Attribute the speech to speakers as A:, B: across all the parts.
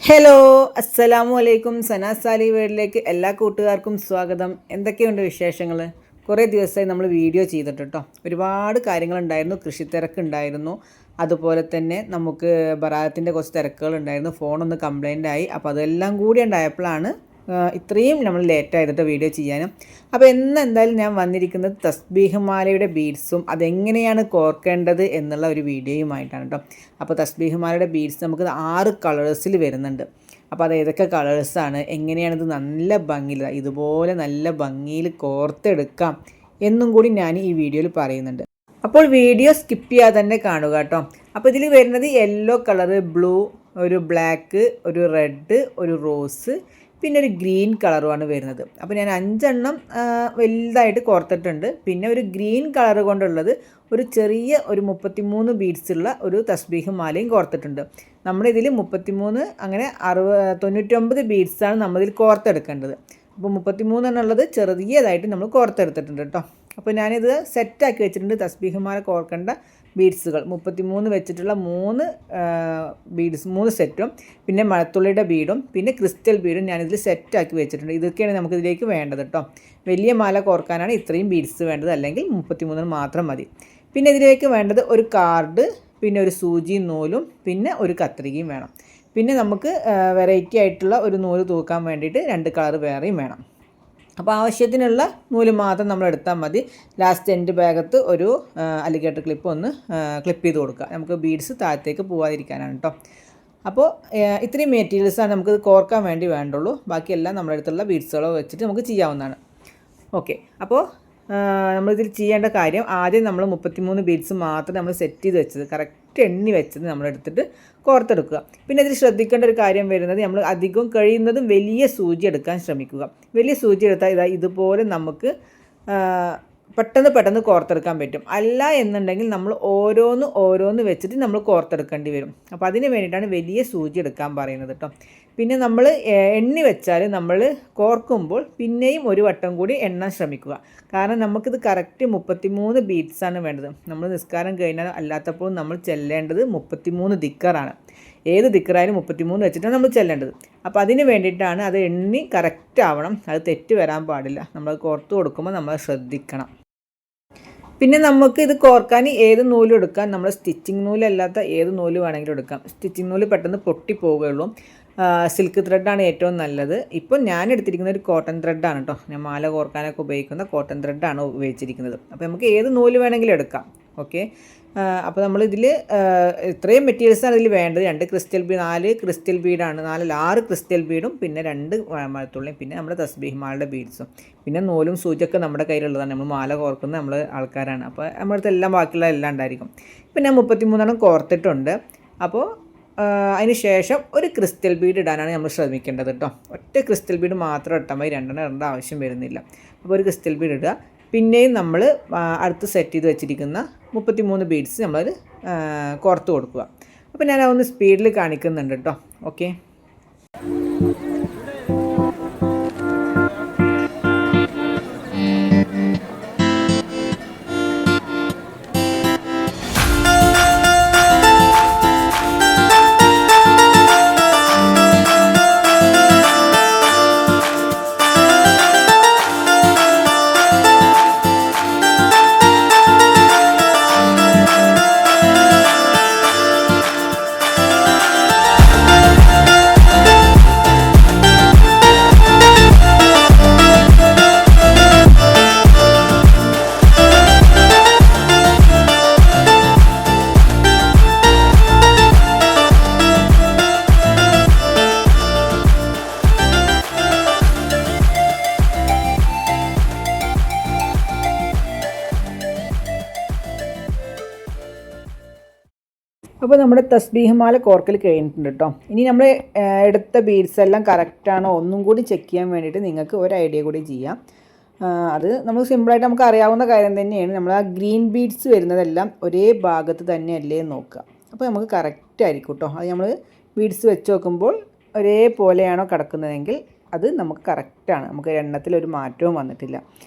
A: Hello അസ്സലാമു അലൈക്കും. Sana's Sally വേർഡിലേക്ക് എല്ലാ കൂട്ടുകാർക്കും സ്വാഗതം. എന്തൊക്കെയുണ്ട് വിശേഷങ്ങൾ? കുറേ ദിവസമായി നമ്മൾ വീഡിയോ ചെയ്തിട്ട് കേട്ടോ. ഒരുപാട് കാര്യങ്ങളുണ്ടായിരുന്നു. കൃഷി തിരക്കുണ്ടായിരുന്നു. അതുപോലെ തന്നെ നമുക്ക് ബറാത്തിൻ്റെ കുറച്ച് തിരക്കുകളുണ്ടായിരുന്നു. ഫോണൊന്ന് കംപ്ലൈൻ്റ് ആയി. അപ്പോൾ അതെല്ലാം കൂടി ഉണ്ടായപ്പോഴാണ് ഇത്രയും നമ്മൾ ലേറ്റ് ആയിട്ട് വീഡിയോ ചെയ്യാനും. അപ്പോൾ എന്തായാലും ഞാൻ വന്നിരിക്കുന്നത് തസ്ബീഹ് മാലയുടെ ബീഡ്സും അതെങ്ങനെയാണ് കോർക്കേണ്ടത് എന്നുള്ള ഒരു വീഡിയോയുമായിട്ടാണ് കേട്ടോ. അപ്പോൾ തസ്ബീഹ് മാലയുടെ ബീഡ്സ് നമുക്ക് 6 കളേഴ്സിൽ വരുന്നുണ്ട്. അപ്പോൾ അത് ഏതൊക്കെ കളേഴ്സാണ്, എങ്ങനെയാണിത് നല്ല ഭംഗിയിൽ ഇതുപോലെ നല്ല ഭംഗിയിൽ കോർത്തെടുക്കാം എന്നും കൂടി ഞാൻ ഈ വീഡിയോയിൽ പറയുന്നുണ്ട്. അപ്പോൾ വീഡിയോ സ്കിപ്പ് ചെയ്യാതെ തന്നെ കാണുക കേട്ടോ. അപ്പോൾ ഇതിൽ വരുന്നത് യെല്ലോ കളറ്, ബ്ലൂ, ഒരു ബ്ലാക്ക്, ഒരു റെഡ്, ഒരു റോസ്, പിന്നെ ഒരു ഗ്രീൻ കളറുമാണ് വരുന്നത്. അപ്പോൾ ഞാൻ 5 എണ്ണം വലുതായിട്ട് കോർത്തിട്ടുണ്ട്. പിന്നെ ഒരു ഗ്രീൻ കളർ കൊണ്ടുള്ളത് ഒരു ചെറിയ ഒരു 33 ബീഡ്സ് ഉള്ള ഒരു തസ്ബീഹ് മാലയും കോർത്തിട്ടുണ്ട്. നമ്മളിതിൽ 33 അങ്ങനെ 99 ബീഡ്സാണ് നമ്മളിതിൽ കോർത്തെടുക്കേണ്ടത്. അപ്പോൾ 33 എന്നുള്ളത് ചെറിയതായിട്ട് നമ്മൾ കോർത്തെടുത്തിട്ടുണ്ട് കേട്ടോ. അപ്പോൾ ഞാനിത് സെറ്റാക്കി വെച്ചിട്ടുണ്ട്. തസ്ബീഹ് മാല കോർക്കേണ്ട ബീഡ്സുകൾ 33 വെച്ചിട്ടുള്ള 3 ബീഡ്സ് 3 സെറ്റും പിന്നെ മഴത്തുള്ളിയുടെ ബീഡും പിന്നെ ക്രിസ്റ്റൽ ബീഡും ഞാനിതിൽ സെറ്റാക്കി വെച്ചിട്ടുണ്ട്. ഇതൊക്കെയാണ് നമുക്കിതിലേക്ക് വേണ്ടത് കേട്ടോ. വലിയ മാല കോർക്കാനാണ് ഇത്രയും ബീഡ്സ് വേണ്ടത്, അല്ലെങ്കിൽ 33 മാത്രം മതി. പിന്നെ ഇതിലേക്ക് വേണ്ടത് ഒരു കാർഡ്, പിന്നെ ഒരു സൂചിയും നൂലും, പിന്നെ ഒരു കത്രികയും വേണം. പിന്നെ നമുക്ക് വെറൈറ്റി ആയിട്ടുള്ള ഒരു നൂല് തൂക്കാൻ വേണ്ടിയിട്ട് 2 കളർ വേറെയും വേണം. അപ്പോൾ ആവശ്യത്തിനുള്ള നൂല് മാത്രം നമ്മൾ എടുത്താൽ മതി. ലാസ്റ്റ് എൻഡ് ഭാഗത്ത് ഒരു അലിഗേറ്റർ ക്ലിപ്പ് ഒന്ന് ക്ലിപ്പ് ചെയ്ത് കൊടുക്കുക. നമുക്ക് ബീഡ്സ് താഴത്തേക്ക് പോകാതിരിക്കാനാണ് കേട്ടോ. അപ്പോൾ ഇത്രയും മെറ്റീരിയൽസാണ് നമുക്ക് കോർക്കാൻ വേണ്ടി വേണ്ടുള്ളൂ. ബാക്കിയെല്ലാം നമ്മുടെ അടുത്തുള്ള ബീഡ്സുകളോ വെച്ചിട്ട് നമുക്ക് ചെയ്യാവുന്നതാണ്. ഓക്കെ, അപ്പോൾ നമ്മളിതിൽ ചെയ്യേണ്ട കാര്യം, ആദ്യം നമ്മൾ 33 ബീഡ്സ് മാത്രം നമ്മൾ സെറ്റ് ചെയ്ത് വെച്ചത് കറക്റ്റ് എണ്ണി വെച്ചത് നമ്മളെടുത്തിട്ട് കോർത്തെടുക്കുക. പിന്നെ ഇതിൽ ശ്രദ്ധിക്കേണ്ട ഒരു കാര്യം വരുന്നത്, നമ്മൾ അധികം കഴിയുന്നതും വലിയ സൂചി എടുക്കാൻ ശ്രമിക്കുക. വലിയ സൂചി എടുത്താൽ ഇതുപോലെ നമുക്ക് പെട്ടെന്ന് കോർത്തെടുക്കാൻ പറ്റും. അല്ല എന്നുണ്ടെങ്കിൽ നമ്മൾ ഓരോന്ന് വെച്ചിട്ട് നമ്മൾ കോർത്തെടുക്കേണ്ടി വരും. അപ്പോൾ അതിന് വേണ്ടിയിട്ടാണ് വലിയ സൂചി എടുക്കാൻ പറയുന്നത് കേട്ടോ. പിന്നെ നമ്മൾ എണ്ണി വെച്ചാൽ നമ്മൾ കോർക്കുമ്പോൾ പിന്നെയും ഒരു വട്ടം കൂടി എണ്ണാൻ ശ്രമിക്കുക. കാരണം നമുക്കിത് കറക്റ്റ് 33 ബീഡ്സാണ് വേണ്ടത്. നമ്മൾ നിസ്കാരം കഴിഞ്ഞാൽ അല്ലാത്തപ്പോൾ നമ്മൾ ചെല്ലേണ്ടത് 33 ദിക്കറാണ്. ഏത് ദിക്കറായാലും 33 വെച്ചിട്ടാണ് നമ്മൾ ചെല്ലേണ്ടത്. അപ്പോൾ അതിന് വേണ്ടിയിട്ടാണ് അത് എണ്ണി കറക്റ്റ് ആവണം. അത് തെറ്റ് വരാൻ പാടില്ല. നമ്മൾ കോർത്ത് കൊടുക്കുമ്പോൾ നമ്മൾ ശ്രദ്ധിക്കണം. പിന്നെ നമുക്ക് ഇത് കോർക്കാൻ ഏത് നൂലും എടുക്കാം. നമ്മൾ സ്റ്റിച്ചിങ് നൂലല്ലാത്ത ഏത് നൂല് വേണമെങ്കിലും എടുക്കാം. സ്റ്റിച്ചിങ് നൂല് പെട്ടെന്ന് പൊട്ടിപ്പോവുകയുള്ളൂ. സിൽക്ക് ത്രെഡാണ് ഏറ്റവും നല്ലത്. ഇപ്പോൾ ഞാൻ എടുത്തിരിക്കുന്ന ഒരു കോട്ടൺ ത്രെഡാണ് കേട്ടോ. ഞാൻ മാല കോർക്കാനൊക്കെ ഉപയോഗിക്കുന്ന കോട്ടൺ ത്രെഡാണ് ഉപയോഗിച്ചിരിക്കുന്നത്. അപ്പോൾ നമുക്ക് ഏത് നൂല് വേണമെങ്കിലും എടുക്കാം. ഓക്കെ, അപ്പോൾ നമ്മളിതിൽ ഇത്രയും മെറ്റീരിയൽസാണ് ഇതിൽ വേണ്ടത്. 4 ക്രിസ്റ്റൽ ബീഡാണ്, 6 ക്രിസ്റ്റൽ ബീഡും പിന്നെ 2 മഴത്തുള്ളിയും പിന്നെ നമ്മുടെ തസ്ബീഹ് മാലയുടെ ബീഡ്സും പിന്നെ നൂലും സൂചിയൊക്കെ നമ്മുടെ കയ്യിലുള്ളതാണ്. നമ്മൾ മാല കോർക്കുന്ന നമ്മൾ ആൾക്കാരാണ്. അപ്പോൾ നമ്മുടെ അടുത്ത് എല്ലാം ബാക്കിയുള്ള എല്ലാം ഉണ്ടായിരിക്കും. പിന്നെ 33 കോർത്തിട്ടുണ്ട്. അപ്പോൾ അതിന് ശേഷം ഒരു ക്രിസ്റ്റൽ ബീഡ് ഇടാനാണ് നമ്മൾ ശ്രമിക്കേണ്ടത് കേട്ടോ. ഒറ്റ ക്രിസ്റ്റൽ ബീഡ് മാത്രം ഇട്ടാൽ മതി, 2 ഇടേണ്ട ആവശ്യം വരുന്നില്ല. അപ്പോൾ ഒരു ക്രിസ്റ്റൽ ബീഡ് ഇടുക. പിന്നെയും നമ്മൾ അടുത്ത് സെറ്റ് ചെയ്ത് വെച്ചിരിക്കുന്ന 33 ബീഡ്സ് നമ്മൾ കോർത്ത് കൊടുക്കുക. അപ്പോൾ ഞാൻ അതൊന്ന് സ്പീഡിൽ കാണിക്കുന്നുണ്ട് കേട്ടോ. ഓക്കെ, അപ്പോൾ നമ്മുടെ തസ്ബീഹ് മാല കോർക്കൽ കഴിഞ്ഞിട്ടുണ്ട് കേട്ടോ. ഇനി നമ്മൾ എടുത്ത ബീഡ്സ് എല്ലാം കറക്റ്റാണോ ഒന്നും കൂടി ചെക്ക് ചെയ്യാൻ വേണ്ടിയിട്ട് നിങ്ങൾക്ക് ഒരു ഐഡിയ കൂടി ചെയ്യാം. അത് നമുക്ക് സിമ്പിളായിട്ട് നമുക്ക് അറിയാവുന്ന കാര്യം തന്നെയാണ്. നമ്മൾ ആ ഗ്രീൻ ബീഡ്സ് വരുന്നതെല്ലാം ഒരേ ഭാഗത്ത് തന്നെയല്ലേ നോക്കുക. അപ്പോൾ നമുക്ക് കറക്റ്റ് ആയിരിക്കും കേട്ടോ. അത് നമ്മൾ ബീഡ്സ് വെച്ച് നോക്കുമ്പോൾ ഒരേപോലെയാണോ കിടക്കുന്നതെങ്കിൽ അത് നമുക്ക് കറക്റ്റാണ്. നമുക്ക് എണ്ണത്തിലൊരു മാറ്റവും വന്നിട്ടില്ല.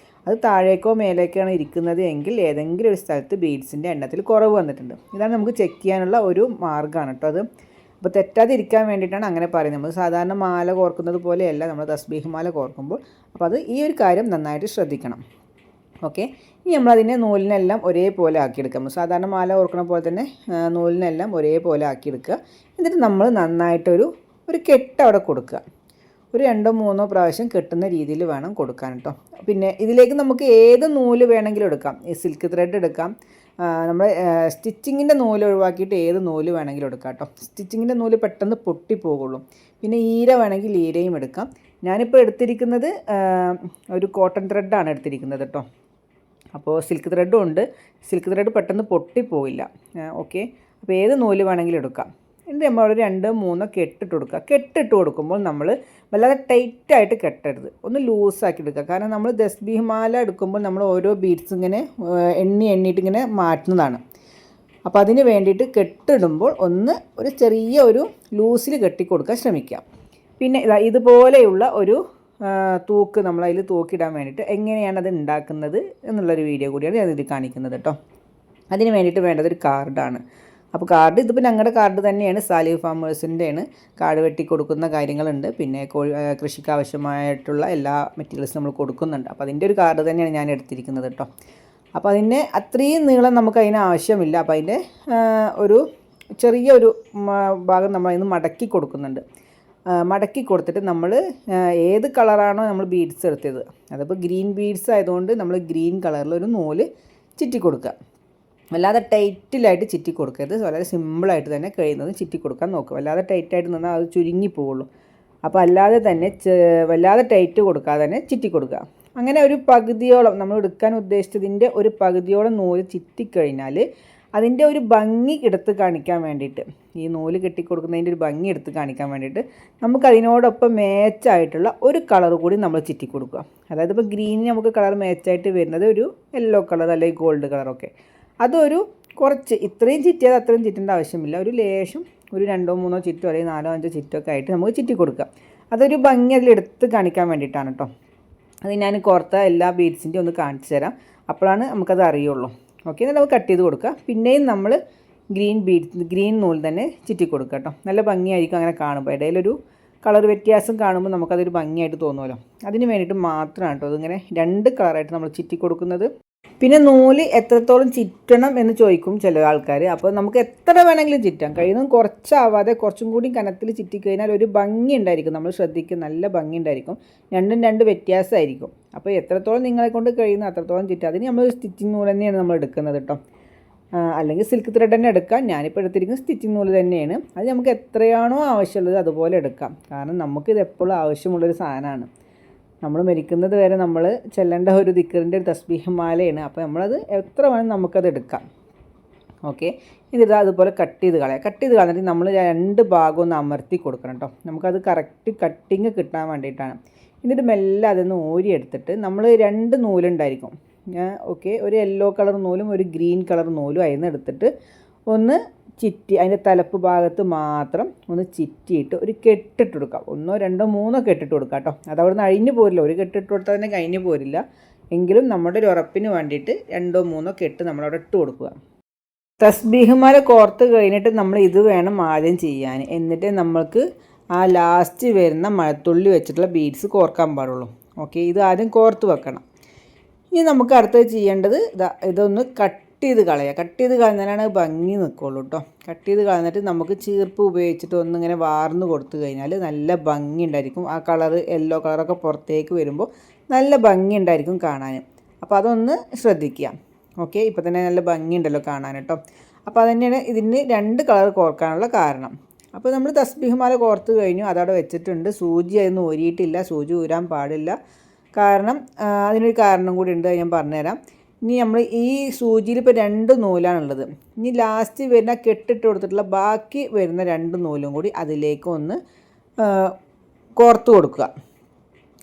A: അത് താഴേക്കോ മേലേക്കാണ് ഇരിക്കുന്നത് എങ്കിൽ ഏതെങ്കിലും ഒരു സ്ഥലത്ത് ബീഡ്സിൻ്റെ എണ്ണത്തിൽ കുറവ് വന്നിട്ടുണ്ട്. ഇതാണ് നമുക്ക് ചെക്ക് ചെയ്യാനുള്ള ഒരു മാർഗ്ഗമാണ് കേട്ടോ. അത് അപ്പോൾ തെറ്റാതിരിക്കാൻ വേണ്ടിയിട്ടാണ് അങ്ങനെ പറയുന്നത്. നമ്മൾ സാധാരണ മാല കോർക്കുന്നത് പോലെയല്ല നമ്മൾ തസ്ബീഹ് മാല കോർക്കുമ്പോൾ. അപ്പോൾ അത് ഈ ഒരു കാര്യം നന്നായിട്ട് ശ്രദ്ധിക്കണം. ഓക്കെ, ഇനി നമ്മളതിനെ നൂലിനെല്ലാം ഒരേപോലെ ആക്കിയെടുക്കാം. സാധാരണ മാല കോർക്കണ പോലെ തന്നെ നൂലിനെല്ലാം ഒരേപോലെ ആക്കിയെടുക്കുക. എന്നിട്ട് നമ്മൾ നന്നായിട്ടൊരു കെട്ട് അവിടെ കൊടുക്കുക. ഒരു 2-3 പ്രാവശ്യം കെട്ടുന്ന രീതിയിൽ വേണം കൊടുക്കാൻ കേട്ടോ. പിന്നെ ഇതിലേക്ക് നമുക്ക് ഏത് നൂല് വേണമെങ്കിലും എടുക്കാം. ഈ സിൽക്ക് ത്രെഡ് എടുക്കാം, നമ്മൾ സ്റ്റിച്ചിങ്ങിൻ്റെ നൂല് ഒഴിവാക്കിയിട്ട് ഏത് നൂല് വേണമെങ്കിലും എടുക്കാം കേട്ടോ. സ്റ്റിച്ചിങ്ങിൻ്റെ നൂല് പെട്ടെന്ന് പൊട്ടിപ്പോകുള്ളൂ. പിന്നെ ഈര വേണമെങ്കിൽ ഈരയും എടുക്കാം. ഞാനിപ്പോൾ എടുത്തിരിക്കുന്നത് ഒരു കോട്ടൺ ത്രെഡാണ് എടുത്തിരിക്കുന്നത് കേട്ടോ. അപ്പോൾ സിൽക്ക് ത്രെഡും ഉണ്ട്. സിൽക്ക് ത്രെഡ് പെട്ടെന്ന് പൊട്ടിപ്പോയില്ല. ഓക്കെ, അപ്പോൾ ഏത് നൂല് വേണമെങ്കിലും എടുക്കാം. എന്നിട്ട് നമ്മൾ 2-3 കെട്ടിട്ട് കൊടുക്കുക. കെട്ടിട്ട് കൊടുക്കുമ്പോൾ നമ്മൾ വല്ലാതെ ടൈറ്റായിട്ട് കെട്ടരുത്, ഒന്ന് ലൂസാക്കി എടുക്കുക. കാരണം നമ്മൾ തസ്ബീഹ് മാല എടുക്കുമ്പോൾ നമ്മൾ ഓരോ ബീഡ്സ് ഇങ്ങനെ എണ്ണിയിട്ട് ഇങ്ങനെ മാറ്റുന്നതാണ്. അപ്പോൾ അതിന് വേണ്ടിയിട്ട് കെട്ടിടുമ്പോൾ ഒരു ചെറിയ ലൂസിൽ കെട്ടി കൊടുക്കാൻ ശ്രമിക്കുക. പിന്നെ ഇതുപോലെയുള്ള ഒരു തൂക്ക് നമ്മളതിൽ തൂക്കിടാൻ വേണ്ടിയിട്ട് എങ്ങനെയാണ് അത് ഉണ്ടാക്കുന്നത് എന്നുള്ളൊരു വീഡിയോ കൂടിയാണ് ഞാനിത് കാണിക്കുന്നത് കേട്ടോ. അതിന് വേണ്ടിയിട്ട് വേണ്ടത് ഒരു കാർഡാണ്. അപ്പോൾ കാർഡ് ഇതിപ്പോൾ ഞങ്ങളുടെ കാർഡ് തന്നെയാണ്, സാലിഹ് ഫാമേഴ്സിൻ്റെയാണ്. കാർഡ് വെട്ടി കൊടുക്കുന്ന കാര്യങ്ങളുണ്ട്, പിന്നെ കൃഷിക്ക് ആവശ്യമായിട്ടുള്ള എല്ലാ മെറ്റീരിയൽസും നമ്മൾ കൊടുക്കുന്നുണ്ട്. അപ്പോൾ അതിൻ്റെ ഒരു കാർഡ് തന്നെയാണ് ഞാൻ എടുത്തിരിക്കുന്നത് കേട്ടോ. അപ്പോൾ അതിൻ്റെ അത്രയും നീളം നമുക്ക് അതിന് ആവശ്യമില്ല. അപ്പോൾ അതിൻ്റെ ചെറിയൊരു ഭാഗം നമ്മൾ അതിന് മടക്കി കൊടുക്കുന്നുണ്ട്. മടക്കി കൊടുത്തിട്ട് നമ്മൾ ഏത് കളറാണോ നമ്മൾ ബീഡ്സ് എടുത്തത്, അതിപ്പോൾ ഗ്രീൻ ബീഡ്സ് ആയതുകൊണ്ട് നമ്മൾ ഗ്രീൻ കളറിൽ ഒരു നൂല് ചുറ്റി കൊടുക്കുക. വല്ലാതെ ടൈറ്റിലായിട്ട് ചുറ്റി കൊടുക്കരുത്, വളരെ സിമ്പിളായിട്ട് തന്നെ കഴിയുന്നത് ചുറ്റി കൊടുക്കാൻ നോക്കുക. വല്ലാതെ ടൈറ്റായിട്ട് നിന്നാൽ അത് ചുരുങ്ങി പോവുള്ളൂ. അപ്പോൾ അല്ലാതെ തന്നെ വല്ലാതെ ടൈറ്റ് കൊടുക്കാതെ തന്നെ ചുറ്റി കൊടുക്കുക. അങ്ങനെ ഒരു പകുതിയോളം നമ്മൾ എടുക്കാൻ ഉദ്ദേശിച്ചതിൻ്റെ ഒരു പകുതിയോളം നൂല് ചുറ്റിക്കഴിഞ്ഞാൽ അതിൻ്റെ ഒരു ഭംഗി എടുത്ത് കാണിക്കാൻ വേണ്ടിയിട്ട്, ഈ നൂല് കെട്ടിക്കൊടുക്കുന്നതിൻ്റെ ഒരു ഭംഗി എടുത്ത് കാണിക്കാൻ വേണ്ടിയിട്ട് നമുക്കതിനോടൊപ്പം മാച്ചായിട്ടുള്ള ഒരു കളർ കൂടി നമ്മൾ ചുറ്റി കൊടുക്കുക. അതായത് ഇപ്പോൾ ഗ്രീനിന് നമുക്ക് കളർ മാച്ചായിട്ട് വരുന്നത് ഒരു യെല്ലോ കളർ അല്ലെങ്കിൽ ഗോൾഡ് കളറൊക്കെ, കുറച്ച് ഇത്രയും ചുറ്റിയാൽ അത്രയും ചുറ്റേണ്ട ആവശ്യമില്ല. ഒരു ലേശം ഒരു 2-3 ചുറ്റോ അല്ലെങ്കിൽ 4-5 ചുറ്റൊക്കെ ആയിട്ട് നമുക്ക് ചുറ്റി കൊടുക്കാം. അതൊരു ഭംഗി അതിലെടുത്ത് കാണിക്കാൻ വേണ്ടിയിട്ടാണ് കേട്ടോ. അത് ഞാൻ കോർത്ത എല്ലാ ബീഡ്സിൻ്റെയും ഒന്ന് കാണിച്ചു തരാം, അപ്പോഴാണ് നമുക്കത് അറിയുള്ളൂ. ഓക്കെ, എന്നിട്ട് നമുക്ക് കട്ട് ചെയ്ത് കൊടുക്കുക. പിന്നെയും നമ്മൾ ഗ്രീൻ നൂൽ തന്നെ ചുറ്റി കൊടുക്കുക കേട്ടോ. നല്ല ഭംഗിയായിരിക്കും അങ്ങനെ കാണുമ്പോൾ. ഇടയിലൊരു കളർ വ്യത്യാസം കാണുമ്പോൾ നമുക്കതൊരു ഭംഗിയായിട്ട് തോന്നുമല്ലോ. അതിന് വേണ്ടിയിട്ട് മാത്രമാണ് കേട്ടോ അതിങ്ങനെ 2 കളറായിട്ട് നമ്മൾ ചുറ്റി കൊടുക്കുന്നത്. പിന്നെ നൂല് എത്രത്തോളം ചുറ്റണം എന്ന് ചോദിക്കും ചില ആൾക്കാർ. അപ്പോൾ നമുക്ക് എത്ര വേണമെങ്കിലും ചുറ്റാം, കഴിയുന്നതും കുറച്ചാവാതെ കുറച്ചും കൂടി കനത്തിൽ ചുറ്റിക്കഴിഞ്ഞാൽ ഒരു ഭംഗി ഉണ്ടായിരിക്കും. നമ്മൾ ശ്രദ്ധിക്കും, നല്ല ഭംഗി ഉണ്ടായിരിക്കും. രണ്ടും 2 വ്യത്യാസമായിരിക്കും. അപ്പോൾ എത്രത്തോളം നിങ്ങളെ കൊണ്ട് കഴിയുന്നു അത്രത്തോളം ചുറ്റും. അതിന് നമ്മൾ സ്റ്റിച്ചിങ് നൂല് തന്നെയാണ് നമ്മൾ എടുക്കുന്നത് കേട്ടോ. അല്ലെങ്കിൽ സിൽക്ക് ത്രെഡ് തന്നെ എടുക്കാം. ഞാനിപ്പോൾ എടുത്തിരിക്കുന്നത് സ്റ്റിച്ചിങ് നൂല് തന്നെയാണ്. അത് നമുക്ക് എത്രയാണോ ആവശ്യമുള്ളത് അതുപോലെ എടുക്കാം. കാരണം നമുക്കിത് എപ്പോഴും ആവശ്യമുള്ളൊരു സാധനമാണ്. നമ്മൾ മരിക്കുന്നത് വരെ നമ്മൾ ചെല്ലേണ്ട ഒരു ദിക്റിൻ്റെ ഒരു തസ്ബീഹ് മാലയാണ്. അപ്പോൾ നമ്മളത് എത്ര വേണം നമുക്കത് എടുക്കാം. ഓക്കെ, എന്നിട്ട് അതുപോലെ കട്ട് ചെയ്ത് കളഞ്ഞിട്ട് നമ്മൾ 2 ഭാഗം ഒന്ന് അമർത്തി കൊടുക്കണം കേട്ടോ. നമുക്കത് കറക്റ്റ് കട്ടിങ് കിട്ടാൻ വേണ്ടിയിട്ടാണ്. എന്നിട്ട് മെല്ലെ അതൊന്ന് ഊരിയെടുത്തിട്ട് നമ്മൾ 2 നൂലുണ്ടായിരിക്കും. ഓക്കെ, ഒരു യെല്ലോ കളർ നൂലും ഒരു ഗ്രീൻ കളർ നൂലും അതിൽ നിന്ന് എടുത്തിട്ട് ഒന്ന് ചിറ്റി അതിൻ്റെ തലപ്പ് ഭാഗത്ത് മാത്രം ഒന്ന് ചിറ്റിയിട്ട് ഒരു കെട്ടിട്ട് കൊടുക്കാം. 1, 2, 3 കെട്ടിട്ട് കൊടുക്കാം കേട്ടോ. അതവിടെ നിന്ന് അഴിഞ്ഞു പോരില്ല. ഒരു കെട്ടിട്ട് കൊടുത്താൽ തന്നെ കഴിഞ്ഞു പോരില്ല. എങ്കിലും നമ്മുടെ ഒരു ഉറപ്പിന് വേണ്ടിയിട്ട് 2, 3 കെട്ട് നമ്മളവിടെ ഇട്ട് കൊടുക്കുക. തസ്ബീഹ് മാല കോർത്ത് കഴിഞ്ഞിട്ട് നമ്മൾ ഇത് വേണം ആദ്യം ചെയ്യാൻ. എന്നിട്ട് നമ്മൾക്ക് ആ ലാസ്റ്റ് വരുന്ന മഴത്തുള്ളി വെച്ചിട്ടുള്ള ബീഡ്സ് കോർക്കാൻ പാടുള്ളൂ. ഓക്കെ, ഇത് ആദ്യം കോർത്ത് വെക്കണം. ഇനി നമുക്ക് അടുത്തത് ചെയ്യേണ്ടത് ഇതൊന്ന് കട്ട് ചെയ്ത് കളഞ്ഞാലാണ് ഭംഗി നിൽക്കുള്ളൂ കേട്ടോ. കട്ട് ചെയ്ത് കളഞ്ഞിട്ട് നമുക്ക് ചീർപ്പ് ഉപയോഗിച്ചിട്ട് ഒന്നിങ്ങനെ വാർന്ന് കൊടുത്തു കഴിഞ്ഞാൽ നല്ല ഭംഗി ഉണ്ടായിരിക്കും. ആ കളറ് യെല്ലോ കളറൊക്കെ പുറത്തേക്ക് വരുമ്പോൾ നല്ല ഭംഗി ഉണ്ടായിരിക്കും കാണാൻ. അപ്പോൾ അതൊന്ന് ശ്രദ്ധിക്കുക. ഓക്കെ, ഇപ്പോൾ തന്നെ നല്ല ഭംഗിയുണ്ടല്ലോ കാണാൻ കേട്ടോ. അപ്പോൾ അതുതന്നെയാണ് ഇതിന് 2 കളർ കോർക്കാനുള്ള കാരണം. അപ്പോൾ നമ്മൾ തസ്ബീഹ് മാല കോർത്ത് കഴിഞ്ഞു, അതവിടെ വെച്ചിട്ടുണ്ട്. സൂചി അതിന് ഊരിയിട്ടില്ല, സൂചി ഊരാൻ പാടില്ല. കാരണം അതിനൊരു കാരണം കൂടി ഉണ്ട്, ഞാൻ പറഞ്ഞുതരാം. ഇനി നമ്മൾ ഈ സൂചിയിൽ ഇപ്പോൾ 2 നൂലാണുള്ളത്. ഇനി ലാസ്റ്റ് വരുന്ന കെട്ടിട്ട് കൊടുത്തിട്ടുള്ള ബാക്കി വരുന്ന 2 നൂലും കൂടി അതിലേക്ക് ഒന്ന് കോർത്ത് കൊടുക്കുക.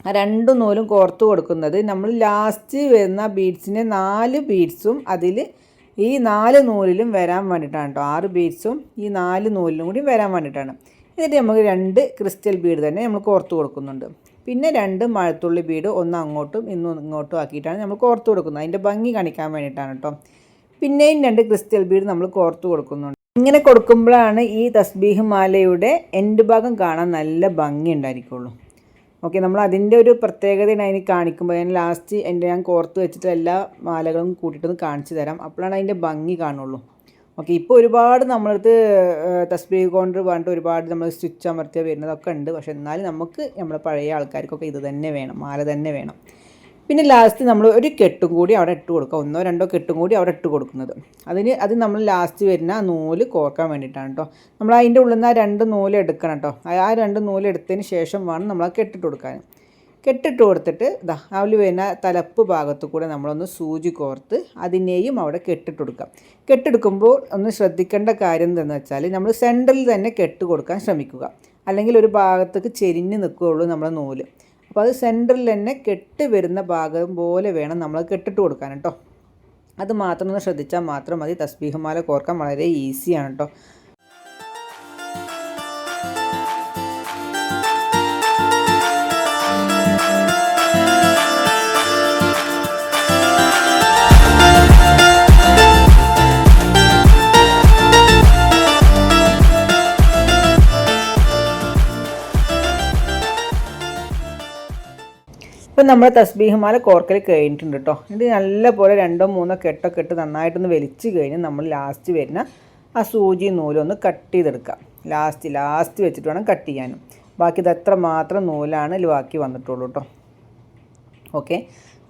A: ആ 2 നൂലും കോർത്ത് കൊടുക്കുന്നത് നമ്മൾ ലാസ്റ്റ് വരുന്ന ബീഡ്സിൻ്റെ 4 ബീഡ്സും അതിൽ ഈ 4 നൂലിലും വരാൻ വേണ്ടിയിട്ടാണ് കേട്ടോ. 6 ബീഡ്സും ഈ 4 നൂലിലും കൂടി വരാൻ വേണ്ടിയിട്ടാണ്. എന്നിട്ട് നമുക്ക് 2 ക്രിസ്റ്റൽ ബീഡ് തന്നെ നമ്മൾ കോർത്ത് കൊടുക്കുന്നുണ്ട്. പിന്നെ 2 മഴത്തുള്ളി ബീഡ് ഒന്ന് അങ്ങോട്ടും ഇങ്ങോട്ടും ആക്കിയിട്ടാണ് നമ്മൾ കോർത്ത് കൊടുക്കുന്നത്. അതിൻ്റെ ഭംഗി കാണിക്കാൻ വേണ്ടിയിട്ടാണ് കേട്ടോ. പിന്നെയും 2 ക്രിസ്റ്റൽ ബീഡ് നമ്മൾ കോർത്ത് കൊടുക്കുന്നുണ്ട്. ഇങ്ങനെ കൊടുക്കുമ്പോഴാണ് ഈ തസ്ബീഹ് മാലയുടെ എൻഡ് ഭാഗം കാണാൻ നല്ല ഭംഗി ഉണ്ടായിരിക്കുള്ളൂ. ഓക്കെ, നമ്മൾ അതിൻ്റെ ഒരു പ്രത്യേകത അതിന് കാണിക്കുമ്പോൾ ഞാൻ ലാസ്റ്റ് ഞാൻ കോർത്ത് വെച്ചിട്ട് എല്ലാ മാലകളും കൂട്ടിയിട്ടൊന്ന് കാണിച്ചു തരാം. അപ്പോഴാണ് അതിൻ്റെ ഭംഗി കാണുള്ളൂ. ഓക്കെ, ഇപ്പോൾ ഒരുപാട് നമ്മളടുത്ത് തസ്ബീഹ് കൊണ്ട് പറഞ്ഞിട്ട് ഒരുപാട് നമ്മൾ സ്റ്റിച്ച് അമർത്തിയ വരുന്നതൊക്കെ ഉണ്ട്. പക്ഷെ എന്നാലും നമുക്ക് നമ്മുടെ പഴയ ആൾക്കാർക്കൊക്കെ ഇത് തന്നെ വേണം, മാല തന്നെ വേണം. പിന്നെ ലാസ്റ്റ് നമ്മൾ ഒരു കെട്ടും കൂടി അവിടെ ഇട്ട് കൊടുക്കുക, 1-2 കെട്ടും കൂടി അവിടെ ഇട്ട് കൊടുക്കുന്നത്. അത് നമ്മൾ ലാസ്റ്റ് വരുന്ന നൂല് കോർക്കാൻ വേണ്ടിയിട്ടാണ് കേട്ടോ. നമ്മൾ അതിൻ്റെ ഉള്ളിൽ നിന്ന് ആ 2 നൂല് എടുക്കണം കേട്ടോ. ആ 2 നൂല് എടുത്തതിന് ശേഷം വേണം നമ്മൾ ആ കെട്ടിട്ട് കൊടുക്കാൻ. കെട്ടിട്ട് കൊടുത്തിട്ട് അതിൽ വരുന്ന തലപ്പ് ഭാഗത്തു കൂടെ നമ്മളൊന്ന് സൂചി കോർത്ത് അതിനെയും അവിടെ കെട്ടിട്ട് കൊടുക്കാം. കെട്ടെടുക്കുമ്പോൾ ഒന്ന് ശ്രദ്ധിക്കേണ്ട കാര്യം എന്താണെന്ന് വെച്ചാൽ നമ്മൾ സെൻറ്ററിൽ തന്നെ കെട്ട് കൊടുക്കാൻ ശ്രമിക്കുക, അല്ലെങ്കിൽ ഒരു ഭാഗത്തേക്ക് ചെരിഞ്ഞ് നിൽക്കുകയുള്ളൂ നമ്മളെ നൂല്. അപ്പോൾ അത് സെൻറ്ററിൽ തന്നെ കെട്ട് വരുന്ന ഭാഗം പോലെ വേണം നമ്മൾ കെട്ടിട്ട് കൊടുക്കാൻ കേട്ടോ. അത് മാത്രം ഒന്ന് ശ്രദ്ധിച്ചാൽ മാത്രം മതി. തസ്ബീഹ് മാല കോർക്കാൻ വളരെ ഈസിയാണ് കേട്ടോ. ഇപ്പം നമ്മുടെ തസ്ബീഹ് മാല കോർക്കൽ കഴിഞ്ഞിട്ടുണ്ട് കേട്ടോ. ഇത് നല്ലപോലെ 2-3 കെട്ടൊക്കെ ഇട്ട് നന്നായിട്ടൊന്ന് വലിച്ച് കഴിഞ്ഞ് നമ്മൾ ലാസ്റ്റ് വരുന്ന ആ സൂചി നൂലൊന്ന് കട്ട് ചെയ്തെടുക്കാം. ലാസ്റ്റ് വെച്ചിട്ട് വേണം കട്ട് ചെയ്യാനും. ബാക്കി ഇത് എത്ര മാത്രം നൂലാണ് ഇതിൽ ബാക്കി വന്നിട്ടുള്ളൂ കേട്ടോ. ഓക്കെ,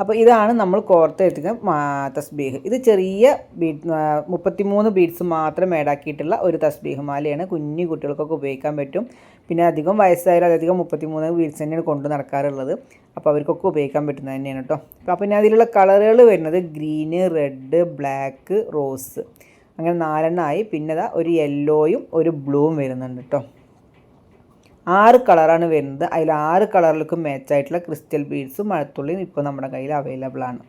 A: അപ്പോൾ ഇതാണ് നമ്മൾ കോർത്തെടുക്കുന്ന തസ്ബീഹ്. ഇത് ചെറിയ 33 ബീഡ്സ് മാത്രം ഏടാക്കിയിട്ടുള്ള ഒരു തസ്ബീഹ് മാലയാണ്. കുഞ്ഞു കുട്ടികൾക്കൊക്കെ ഉപയോഗിക്കാൻ പറ്റും. പിന്നെ അധികം വയസ്സായാലും അധികം 33 ബീഡ്സ് തന്നെയാണ് കൊണ്ട് നടക്കാറുള്ളത്. അപ്പോൾ അവർക്കൊക്കെ ഉപയോഗിക്കാൻ പറ്റുന്നത് തന്നെയാണ് കേട്ടോ. അപ്പോൾ പിന്നെ അതിലുള്ള കളറുകൾ വരുന്നത് ഗ്രീന്, റെഡ്, ബ്ലാക്ക്, റോസ്, അങ്ങനെ 4 ആയി. പിന്നെ ഒരു യെല്ലോയും ഒരു ബ്ലൂവും വരുന്നുണ്ട് കേട്ടോ. 6 കളറാണ് വരുന്നത്. അതിൽ 6 കളറിലേക്കും മാച്ചായിട്ടുള്ള ക്രിസ്റ്റൽ ബീഡ്സും മഴത്തുള്ളിയും ഇപ്പോൾ നമ്മുടെ കയ്യിൽ അവൈലബിൾ ആണ്.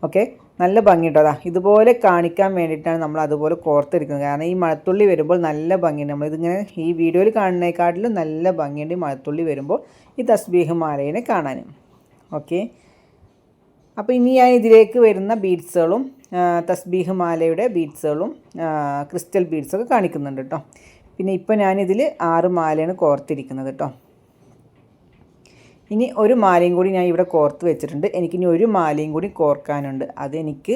A: ഓക്കെ, നല്ല ഭംഗി കേട്ടോ. ഇതുപോലെ കാണിക്കാൻ വേണ്ടിയിട്ടാണ് നമ്മൾ അതുപോലെ കോർത്തെടുക്കുന്നത്. കാരണം ഈ മഴത്തുള്ളി വരുമ്പോൾ നല്ല ഭംഗിയുണ്ട്. നമ്മളിതിങ്ങനെ ഈ വീഡിയോയിൽ കാണുന്നതിനെക്കാട്ടിലും നല്ല ഭംഗിയുണ്ട് ഈ മഴത്തുള്ളി വരുമ്പോൾ ഈ തസ്ബീഹ് മാലയെ കാണാൻ. ഓക്കെ, അപ്പോൾ ഇനി ഞാൻ ഇതിലേക്ക് വരുന്ന ബീഡ്സുകളും തസ്ബീഹ് മാലയുടെ ബീഡ്സുകളും ക്രിസ്റ്റൽ ബീഡ്സൊക്കെ കാണിക്കുന്നുണ്ട് കേട്ടോ. പിന്നെ ഇപ്പോൾ ഞാനിതിൽ 6 മാലയാണ് കോർത്തിരിക്കുന്നത് കേട്ടോ. ഇനി ഒരു മാലയും കൂടി ഞാൻ ഇവിടെ കോർത്ത് വെച്ചിട്ടുണ്ട്. എനിക്കിനി ഒരു മാലയും കൂടി കോർക്കാനുണ്ട്. അതെനിക്ക്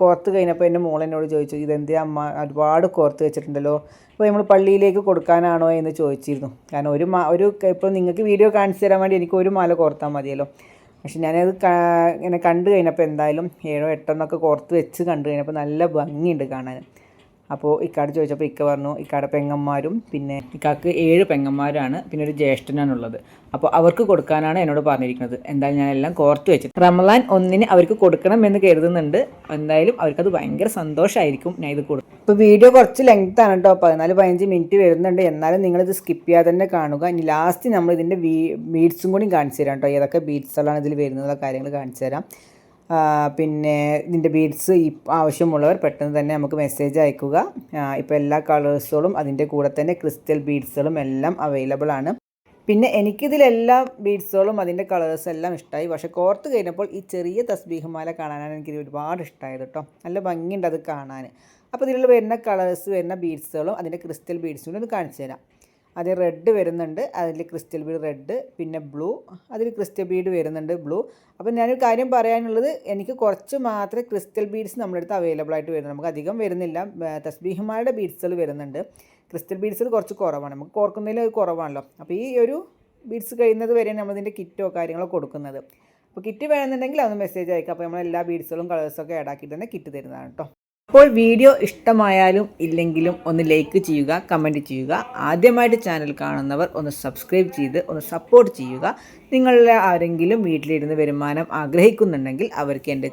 A: കോർത്ത് കഴിഞ്ഞപ്പോൾ എൻ്റെ മോൾ എന്നോട് ചോദിച്ചു, ഇതെന്താ അമ്മ ഒരുപാട് കോർത്ത് വെച്ചിട്ടുണ്ടല്ലോ, അപ്പോൾ നമ്മൾ പള്ളിയിലേക്ക് കൊടുക്കാനാണോ എന്ന് ചോദിച്ചിരുന്നു. കാരണം ഇപ്പോൾ നിങ്ങൾക്ക് വീഡിയോ കാണിച്ചു തരാൻ വേണ്ടി എനിക്ക് ഒരു മാല കോർത്താൽ മതിയല്ലോ. പക്ഷെ ഞാനത് ഇങ്ങനെ കണ്ടു കഴിഞ്ഞപ്പോൾ എന്തായാലും 7-8 കോർത്ത് വെച്ച് കണ്ടു കഴിഞ്ഞപ്പോൾ നല്ല ഭംഗിയുണ്ട് കാണാൻ. അപ്പോൾ ഇക്കാട് ചോദിച്ചപ്പോൾ ഇക്ക പറഞ്ഞു ഇക്കാടെ പെങ്ങന്മാരും പിന്നെ ഇക്കാക്ക് 7 പെങ്ങന്മാരാണ്, പിന്നെ ഒരു ജ്യേഷ്ഠനാണുള്ളത്. അപ്പോൾ അവർക്ക് കൊടുക്കാനാണ് എന്നോട് പറഞ്ഞിരിക്കുന്നത്. എന്തായാലും ഞാൻ എല്ലാം കോർത്ത് വെച്ചിട്ട് റമളാൻ 1 അവർക്ക് കൊടുക്കണം എന്ന് കരുതുന്നുണ്ട്. എന്തായാലും അവർക്കത് ഭയങ്കര സന്തോഷമായിരിക്കും ഞാൻ ഇത് കൊടുക്കും. ഇപ്പോൾ വീഡിയോ കുറച്ച് ലെങ്ത് ആണ് കേട്ടോ, 14-15 മിനിറ്റ് വരുന്നുണ്ട്. എന്നാലും നിങ്ങളിത് സ്കിപ്പ് ചെയ്യാതെ തന്നെ കാണുക. ഇനി ലാസ്റ്റ് നമ്മൾ ഇതിൻ്റെ ബീഡ്സും കൂടി കാണിച്ചു തരാം കേട്ടോ. ഏതൊക്കെ ബീഡ്സുകളാണ് ഇതിൽ വരുന്നുള്ള കാര്യങ്ങൾ കാണിച്ചു തരാം. പിന്നെ ഇതിൻ്റെ ബീഡ്സ് ആവശ്യമുള്ളവർ പെട്ടെന്ന് തന്നെ നമുക്ക് മെസ്സേജ് അയക്കുക. ഇപ്പോൾ എല്ലാ കളേഴ്സുകളും അതിൻ്റെ കൂടെ തന്നെ ക്രിസ്റ്റൽ ബീഡ്സുകളും എല്ലാം അവൈലബിൾ ആണ്. പിന്നെ എനിക്കിതിലെല്ലാ ബീഡ്സുകളും അതിൻ്റെ കളേഴ്സ് എല്ലാം ഇഷ്ടമായി. പക്ഷേ കോർത്ത് കഴിഞ്ഞപ്പോൾ ഈ ചെറിയ തസ്ബീഹ് മാല കാണാനാണ് എനിക്ക് ഒരുപാട് ഇഷ്ടമായത് കേട്ടോ. നല്ല ഭംഗിയുണ്ട് അത് കാണാൻ. അപ്പോൾ ഇതിലുള്ള വരുന്ന കളേഴ്സ് വരുന്ന ബീഡ്സുകളും അതിൻ്റെ ക്രിസ്റ്റൽ ബീഡ്സും ഒന്ന് കാണിച്ചു തരാം. അത് റെഡ് വരുന്നുണ്ട്, അതിൽ ക്രിസ്റ്റൽ ബീഡ് റെഡ്, പിന്നെ ബ്ലൂ, അതിൽ ക്രിസ്റ്റൽ ബീഡ് വരുന്നുണ്ട് ബ്ലൂ. അപ്പോൾ ഞാനൊരു കാര്യം പറയാനുള്ളത്, എനിക്ക് കുറച്ച് മാത്രമേ ക്രിസ്റ്റൽ ബീഡ്സ് നമ്മുടെ അടുത്ത് അവൈലബിൾ ആയിട്ട് വരുന്നുണ്ട്. നമുക്ക് അധികം വരുന്നില്ല. തസ്ബീഹ് മാലയുടെ ബീഡ്സുകൾ വരുന്നുണ്ട്, ക്രിസ്റ്റൽ ബീഡ്സുകൾ കുറച്ച് കുറവാണ്. നമുക്ക് കോർക്കുന്നതിൽ അത് കുറവാണല്ലോ. അപ്പോൾ ഈ ഒരു ബീഡ്സ് കഴിയുന്നത് വരെയാണ് നമ്മളിതിൻ്റെ കിറ്റോ കാര്യങ്ങളോ കൊടുക്കുന്നത്. അപ്പോൾ കിറ്റ് വേണമെന്നുണ്ടെങ്കിൽ അതൊന്ന് മെസ്സേജ് അയക്കാം. അപ്പോൾ നമ്മൾ എല്ലാ ബീഡ്സുകളും കളേഴ്സൊക്കെ ആഡ് ആക്കിയിട്ട് തന്നെ കിറ്റ് തരുന്നതാണ് കേട്ടോ. അപ്പോൾ വീഡിയോ ഇഷ്ടമായാലും ഇല്ലെങ്കിലും ഒന്ന് ലൈക്ക് ചെയ്യുക, കമൻറ്റ് ചെയ്യുക. ആദ്യമായിട്ട് ചാനൽ കാണുന്നവർ ഒന്ന് സബ്സ്ക്രൈബ് ചെയ്ത് ഒന്ന് സപ്പോർട്ട് ചെയ്യുക. നിങ്ങളുടെ ആരെങ്കിലും വീട്ടിലിരുന്ന് വരുമാനം ആഗ്രഹിക്കുന്നുണ്ടെങ്കിൽ അവർക്ക് എൻ്റെ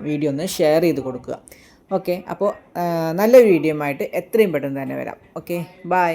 A: വീഡിയോ ഒന്ന് ഷെയർ ചെയ്ത് കൊടുക്കുക. ഓക്കെ, അപ്പോൾ നല്ലൊരു വീഡിയോ ആയിട്ട് എത്രയും പെട്ടെന്ന് തന്നെ വരാം. Okay, by.